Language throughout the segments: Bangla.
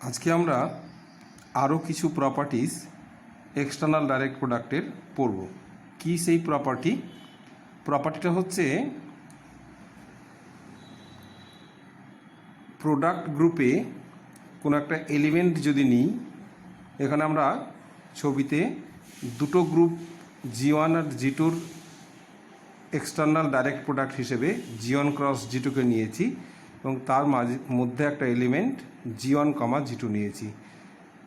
আজকে আমরা আরও কিছু প্রপার্টিজ এক্সটার্নাল ডাইরেক্ট প্রোডাক্টের পড়ব। কি সেই প্রপার্টিটা হচ্ছে প্রোডাক্ট গ্রুপে কোনো একটা এলিমেন্ট যদি নিই, এখানে আমরা ছবিতে দুটো গ্রুপ G1 আর G2-র এক্সটার্নাল ডাইরেক্ট প্রোডাক্ট হিসেবে G1 ক্রস G2-কে নিয়েছি এবং তার মধ্যে একটা এলিমেন্ট G1, G2 নিয়েছি।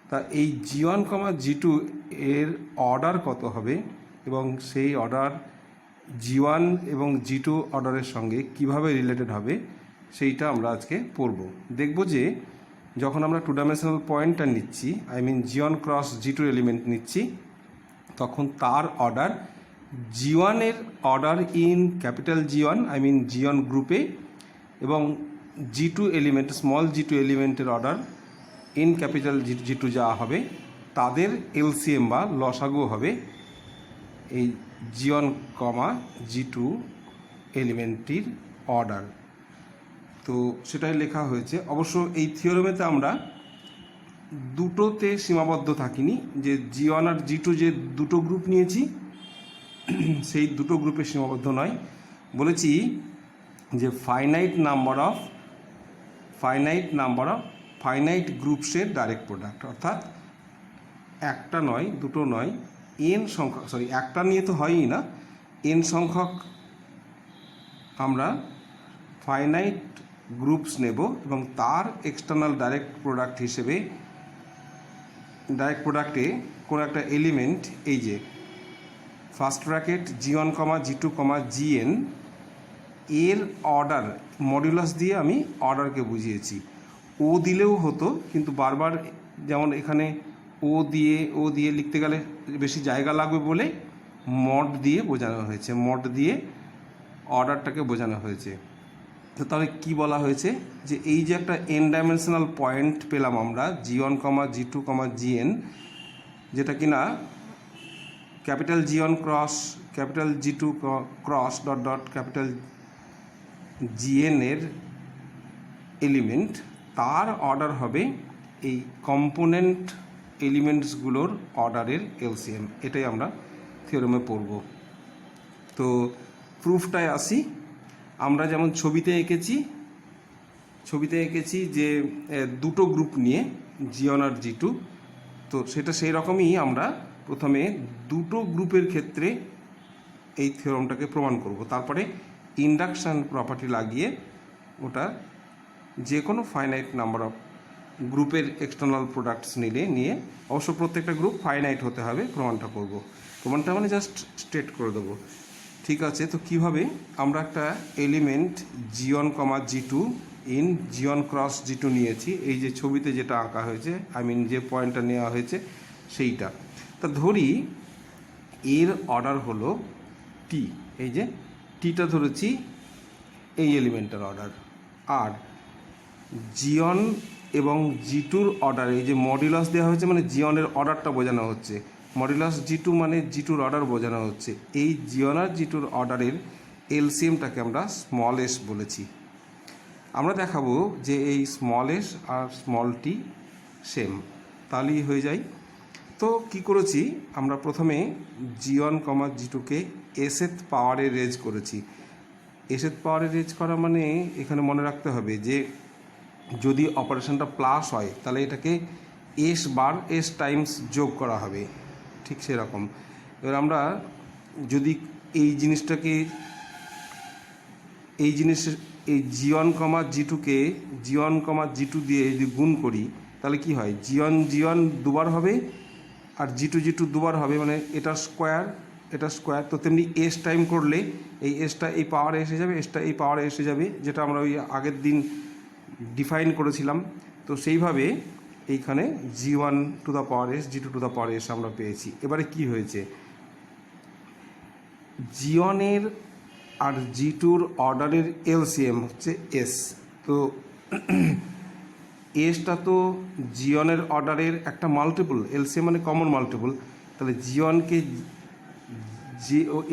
তা এই G1, G2 এর অর্ডার কত হবে এবং সেই অর্ডার G1 এবং G2 অর্ডারের সঙ্গে কিভাবে রিলেটেড হবে সেইটা আমরা আজকে পড়ব। দেখব যে যখন আমরা টু ডাইমেনশনাল পয়েন্টটা নিচ্ছি, G1 ক্রস G2 এলিমেন্ট নিচ্ছি, তখন তার অর্ডার G1 এর order in capital G1 G1 গ্রুপে এবং G2 এলিমেন্ট স্মল G2 এলিমেন্টের অর্ডার ইন ক্যাপিটাল G2 যা হবে তাদের এলসিএম বা লসাগু হবে এই G1, G2 এলিমেন্টটির অর্ডার। তো সেটাই লেখা হয়েছে। অবশ্য এই থিওরেমেতে আমরা দুটোতে সীমাবদ্ধ থাকিনি, যে G1 আর G2 যে দুটো গ্রুপ নিয়েছি সেই দুটো গ্রুপে সীমাবদ্ধ নয়। বলেছি যে ফাইনাইট নাম্বার অফ ফাইনাইট গ্রুপসের ডাইরেক্ট প্রোডাক্ট, অর্থাৎ একটা নয়, দুটো নয়, এন সংখ্যক, একটা নিয়ে তো হয়ই না, এন সংখ্যক আমরা ফাইনাইট গ্রুপস নেব এবং তার এক্সটার্নাল ডাইরেক্ট প্রোডাক্ট হিসেবে ডাইরেক্ট প্রোডাক্টে কোনো একটা এলিমেন্ট, এই যে first bracket G1, G2, Gn এর অর্ডার মডুলাস দিয়ে আমি অর্ডারকে বুঝিয়েছি। ও দিলেও হতো, কিন্তু বারবার যেমন এখানে ও দিয়ে লিখতে গেলে বেশি জায়গা লাগবে বলে মড দিয়ে বোঝানো হয়েছে, মড দিয়ে অর্ডারটাকে বোঝানো হয়েছে। তো তাহলে কি বলা হয়েছে, যে এই যে একটা এন ডাইমেনশনাল পয়েন্ট পেলাম আমরা G1, G2, Gn, যেটা কিনা capital G1 cross capital G2 cross dot dot capital Gn এর এলিমেন্ট, তার অর্ডার হবে এই কম্পোনেন্ট এলিমেন্টসগুলোর অর্ডারের এলসিএম। এটাই আমরা থিওরেমে পড়ব। তো প্রুফটায় আসি। আমরা যেমন ছবিতে এঁকেছি যে দুটো গ্রুপ নিয়ে G1 আর G2, তো সেটা সেই রকমই আমরা প্রথমে দুটো গ্রুপের ক্ষেত্রে এই থিওরেমটাকে প্রমাণ করব, তারপরে ইন্ডাকশান প্রপার্টি লাগিয়ে ওটা যে কোনো ফাইনাইট নাম্বার অফ গ্রুপের এক্সটার্নাল প্রোডাক্টস নিয়ে, অবশ্য প্রত্যেকটা গ্রুপ ফাইনাইট হতে হবে, প্রমাণটা করব। প্রমাণটা জাস্ট স্টেট করে দেবো। ঠিক আছে, তো কিভাবে আমরা একটা element G1, G2 in G1 cross G2 নিয়েছি, এই যে ছবিতে যেটা আঁকা হয়েছে, যে পয়েন্টটা নেওয়া হয়েছে সেইটা। তা ধরি এর অর্ডার হলো টি, এই যে টিটা ধরেছি এই এলিমেন্টের অর্ডার, আর G1 এবং G2-র অর্ডার, এই যে মডুলাস দেওয়া হয়েছে G1 এর অর্ডারটা বোঝানো হচ্ছে, মডুলাস G2 G2-র অর্ডার বোঝানো হচ্ছে। এই G1 আর G2-র অর্ডারের এলসিএমটাকে আমরা স্মল এস বলেছি। আমরা দেখাবো যে এই স্মল এস আর স্মল টি সেম, তাহলেই হয়ে যায়। তো কি করেছি, আমরা প্রথমে G1, G2-কে এসেথ পাওয়ারে রেজ করেছি। এসেথ পাওয়ারে রেজ করা এখানে মনে রাখতে হবে যে যদি অপারেশনটা প্লাস হয় তাহলে এটাকে এস টাইমস যোগ করা হবে, ঠিক সেরকম। এবার আমরা যদি এই এই G1, G2-কে G1, G2 দিয়ে যদি গুণ করি তাহলে কি হয়, G1 দুবার হবে আর G2 দুবার হবে, এটা স্কোয়ার, তো তেমনি এস টাইম করলে এই এসটা এই পাওয়ারে এসে যাবে, এসটা এই পাওয়ারে এসে যাবে, যেটা আমরা ওই আগের দিন ডিফাইন করেছিলাম। তো সেইভাবে এইখানে G1 to the power S, G2 to the power S আমরা পেয়েছি। এবারে কি হয়েছে, G1-এর আর G2-র অর্ডারের এলসিএম হচ্ছে এস। তো এসটা তো G1-এর অর্ডারের একটা মাল্টিপল, এলসিএম কমন মাল্টিপল, তাহলে G1-কে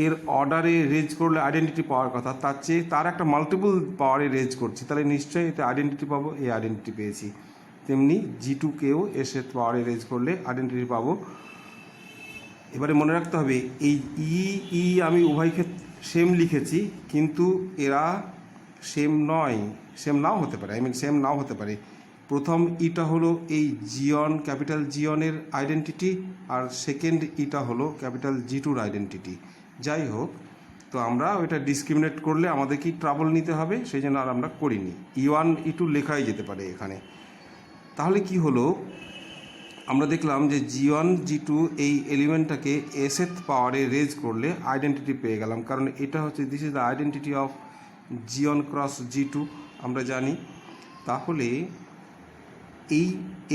এর অর্ডারে রেজ করলে আইডেন্টিটি পাওয়ার কথা, তার চেয়ে তার একটা মাল্টিপল পাওয়ারে রেজ করছি, তাহলে নিশ্চয়ই এতে আইডেন্টিটি পাবো, এই আইডেন্টিটি পেয়েছি। তেমনি G2কেও এস এর পাওয়ারে রেজ করলে আইডেন্টিটি পাবো। এবারে মনে রাখতে হবে এই ই আমি উভয় ক্ষেত্রে সেম লিখেছি, কিন্তু এরা সেম নয়, সেম নাও হতে পারে, সেম নাও হতে পারে। প্রথম ইটা হলো এই জিয়ন, ক্যাপিটাল জিয়নের আইডেন্টিটি, আর সেকেন্ড ইটা হলো ক্যাপিটাল G2-র আইডেন্টিটি। যাই হোক, তো আমরা ওইটা ডিসক্রিমিনেট করলে আমাদের কি ট্রাবল নিতে হবে, সেই জন্য আর আমরা করিনি। E1 E2 লেখাই যেতে পারে এখানে। তাহলে কি হলো, আমরা দেখলাম যে G1 G2 এই এলিমেন্টটাকে এসেথ পাওয়ারে রেজ করলে আইডেন্টিটি পেয়ে গেলাম, কারণ এটা হচ্ছে this is the identity of G1 cross G2 আমরা জানি। তাহলে এই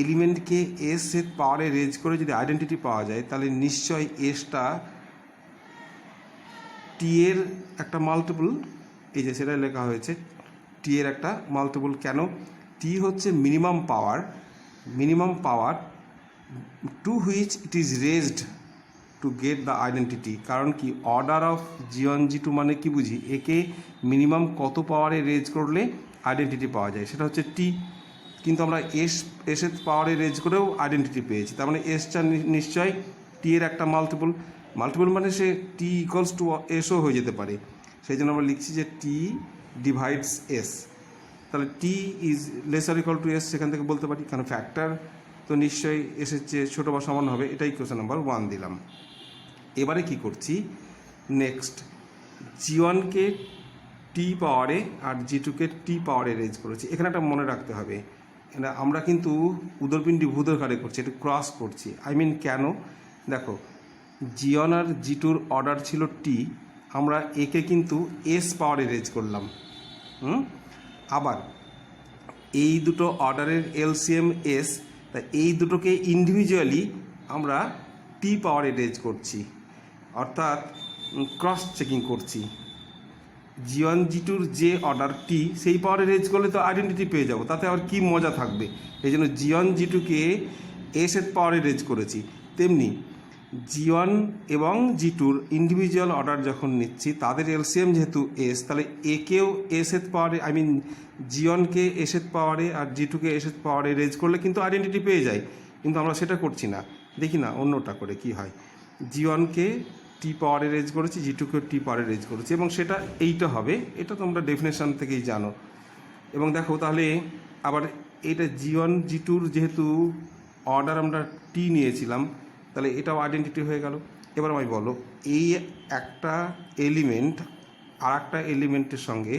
এলিমেন্টকে এসেথ পাওয়ারে রেজ করে যদি আইডেন্টিটি পাওয়া যায়, তাহলে নিশ্চয়ই এসটা টি এর একটা মাল্টিপল, এই যে সেটা লেখা হয়েছে টি এর একটা মাল্টিপল। কেন? টি হচ্ছে minimum power to which it is raised to get the identity. কারণ কি, অর্ডার অফ G1 G2 মানে কি বুঝি, একে মিনিমাম কত পাওয়ারে রেজ করলে আইডেন্টিটি পাওয়া যায়, সেটা হচ্ছে টি। কিন্তু আমরা এসের পাওয়ারে রেজ করেও আইডেন্টিটি পেয়েছি, তার মানে এসটা নিশ্চয় টি এর একটা মাল্টিপল মানে সে টি ইকুয়ালস টু এসও হয়ে যেতে পারে। সেই জন্য আমরা লিখছি যে টি ডিভাইডস এস। তাহলে T is lesser equal to S, সেখান থেকে বলতে পারি, কারণ ফ্যাক্টর তো নিশ্চয়ই এসের চেয়ে ছোটো বা সমান হবে। এটাই কোয়েশ্চেন নাম্বার 1 দিলাম। এবারে কি করছি, নেক্সট G1কে টি পাওয়ারে আর G2কে টি পাওয়ারে রেজ করেছি। এখানে একটা মনে রাখতে হবে, আমরা কিন্তু উদরপিণ্ডি ভূদরকারে করছি, একটু ক্রস করছি। কেন? দেখো, G1 আর G2-র অর্ডার ছিল টি, আমরা একে কিন্তু এস পাওয়ারে রেজ করলাম। আবার এই দুটো অর্ডারের এলসিএম এস, তাই এই দুটোকে ইন্ডিভিজুয়ালি আমরা টি পাওয়ারে রেজ করছি, অর্থাৎ ক্রস চেকিং করছি। G1 G2-র যে অর্ডার টি, সেই পাওয়ারে রেজ করলে তো আইডেন্টিটি পেয়ে যাবো, তাতে আর কি মজা থাকবে। এই জন্য G1 G2-কে এসের পাওয়ারে রেজ করেছি। তেমনি G1 এবং G2-র ইন্ডিভিজুয়াল অর্ডার যখন নিচ্ছি, তাদের এলসিএম যেহেতু এস, তাহলে একেও এসের পাওয়ারে G1কে এসের পাওয়ারে আর G2কে এসের পাওয়ারে রেজ করলে কিন্তু আইডেন্টিটি পেয়ে যায়, কিন্তু আমরা সেটা করছি না। দেখি না অন্যটা করে কি হয়। G1কে টি পাওয়ারে রেজ করেছি, G2কে টি পাওয়ারে রেজ করেছি, এবং সেটা এইটা হবে। এটা তোমরা ডেফিনেশন থেকেই জানো। এবং দেখো, তাহলে আবার এটা G1 G2-র যেহেতু অর্ডার আমরা টি নিয়েছিলাম, তাহলে এটাও আইডেন্টিটি হয়ে গেল। এবার আমি বলো, এই একটা এলিমেন্ট আর একটা এলিমেন্টের সঙ্গে,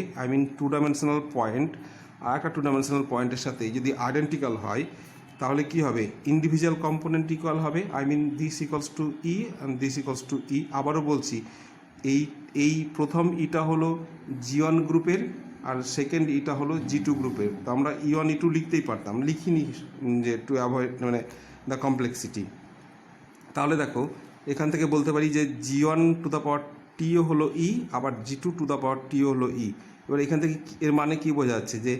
টু ডাইমেনশনাল পয়েন্ট আর একটা টু ডাইমেনশনাল পয়েন্টের সাথে যদি আইডেন্টিক্যাল হয়, তাহলে কি হবে, ইন্ডিভিজুয়াল কম্পোনেন্ট ইকুয়াল হবে। This equals to E and this equals to E. আবারও বলছি, এই প্রথম ইটা হলো G1 গ্রুপের, আর সেকেন্ড ইটা হলো G2 গ্রুপের। তো আমরা E1 E2 লিখতেই পারতাম, লিখিনি, যে টু অ্যাভয়েড দ্য কমপ্লেক্সিটি। তাহলে দেখো, এখান থেকে বলতে পারি যে G1 টু দ্য পাওয়ার টিও হলো ই, আবার G2 টু দ্য পাওয়ার টিও হলো ই। এবার এখান থেকে এর মানে কি বোঝা যাচ্ছে, যে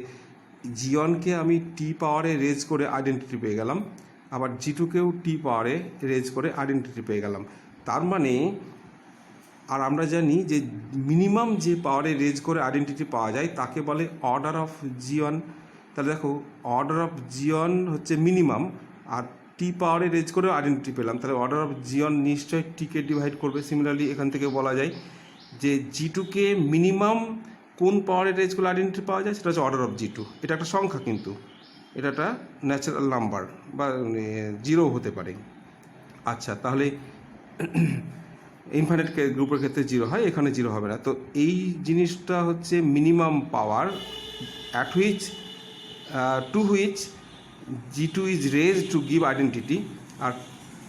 G1কে আমি টি পাওয়ারে রেজ করে আইডেন্টিটি পেয়ে গেলাম, আবার G2কেও টি পাওয়ারে রেজ করে আইডেন্টিটি পেয়ে গেলাম। তার মানে, আর আমরা জানি যে মিনিমাম যে পাওয়ারে রেজ করে আইডেন্টিটি পাওয়া যায় তাকে বলে অর্ডার অফ G1। তাহলে দেখো, অর্ডার অফ G1 হচ্ছে মিনিমাম, আর টি পাওয়ারে রেজ করে আইডেন্টিটি পেলাম, তাহলে অর্ডার অফ G1 নিশ্চয়ই টিকে ডিভাইড করবে। সিমিলারলি এখান থেকে বলা যায় যে G2কে মিনিমাম কোন পাওয়ারে রেজ করলে আইডেন্টিটি পাওয়া যায়, সেটা হচ্ছে অর্ডার অফ G2। এটা একটা সংখ্যা, কিন্তু এটা একটা ন্যাচারাল নাম্বার, বা জিরো হতে পারে। আচ্ছা, তাহলে ইনফাইনাইট গ্রুপের ক্ষেত্রে জিরো হয়, এখানে জিরো হবে না। তো এই জিনিসটা হচ্ছে minimum power at which to which G2 is raise to give identity, আর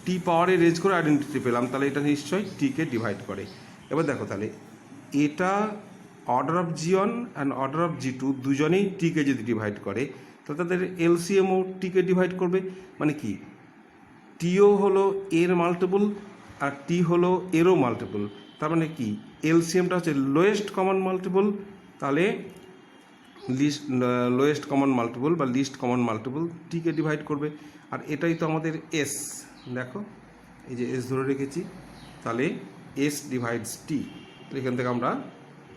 টি পাওয়ারে রেজ করে আইডেন্টিটি পেলাম, তাহলে এটা নিশ্চয়ই টিকে ডিভাইড করে। এবার দেখো, তাহলে এটা order of G1 and order of G2 দুজনেই টিকে যদি ডিভাইড করে, তাহলে তাদের এলসিএমও টিকে ডিভাইড করবে। মানে কি, টিও হলো এর মাল্টিপল আর টি হলো এরও মাল্টিপল। তার মানে কি, এলসিএমটা হচ্ছে লোয়েস্ট কমন মাল্টিপল, তাহলে লোয়েস্ট কমন মাল্টিপল বা লিস্ট কমন মাল্টিপল টিকে ডিভাইড করবে। আর এটাই তো আমাদের এস। দেখো, এই যে এস ধরে রেখেছি, তাহলে এস ডিভাইডস টি। এখান থেকে আমরা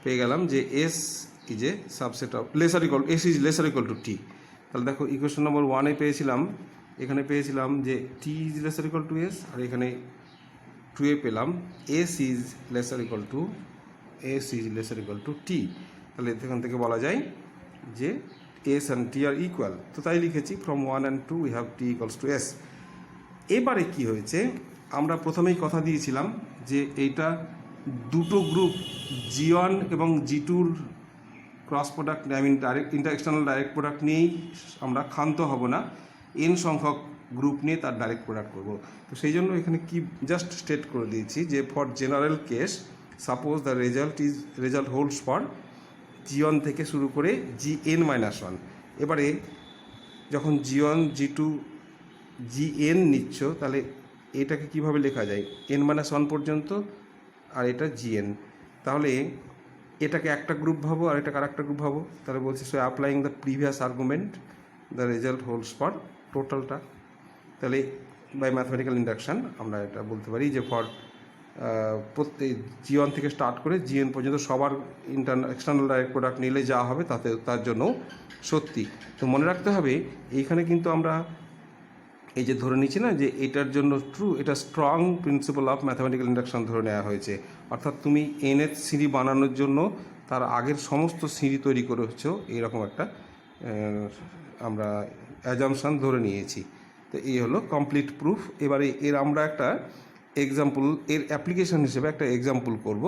পেয়ে গেলাম যে S is a subset of S is lesser equal to T. তাহলে দেখো ইকুয়েশন নম্বর 1-এ পেয়েছিলাম, এখানে পেয়েছিলাম যে T is lesser equal to S, আর এখানে 2-এ পেলাম S is lesser equal to T. তাহলে এখান থেকে বলা যায় যে S and T are equal. তো তাই লিখেছি from 1 and 2 we have T equals to S. এবারে কি হয়েছে, আমরা প্রথমেই কথা দিয়েছিলাম যে এইটা দুটো গ্রুপ G1 এবং G2-র cross product, I mean direct external direct product নিয়েই আমরা ক্ষান্ত হব না, এন সংখ্যক গ্রুপ নিয়ে তার ডাইরেক্ট প্রোডাক্ট করব। তো সেই জন্য এখানে কি জাস্ট স্টেট করে দিয়েছি যে for general case suppose the result holds for G1 থেকে শুরু করে Gn-1। এবারে যখন G1 G2 Gn নিচ্ছ, তাহলে এটাকে কিভাবে লেখা যায়, n-1 পর্যন্ত, আর এটা Gn। তাহলে এটাকে একটা গ্রুপ ভাবো আর এটাকে আরেকটা গ্রুপ ভাবো। তাহলে বলছি so applying the previous argument the result holds for টোটালটা। তাহলে বাই ম্যাথমেটিক্যাল ইন্ডাকশান আমরা এটা বলতে পারি যে ফর প্রত্যেক G1 থেকে স্টার্ট করে Gn পর্যন্ত সবার এক্সটার্নাল ডাইরেক্ট প্রোডাক্ট নিলে যা হবে তার জন্য সত্যি। তো মনে রাখতে হবে এইখানে কিন্তু আমরা এই যে ধরে নিচ্ছি না যে এটার জন্য ট্রু, এটা strong principal of mathematical induction ধরে নেওয়া হয়েছে। অর্থাৎ তুমি nth সিঁড়ি বানানোর জন্য তার আগের সমস্ত সিঁড়ি তৈরি করেছো, এইরকম একটা আমরা অ্যাজাম্পশান ধরে নিয়েছি। তো এই হলো কমপ্লিট প্রুফ। এবারে আমরা একটা এক্সাম্পল, এর অ্যাপ্লিকেশন হিসেবে একটা এক্সাম্পল করব।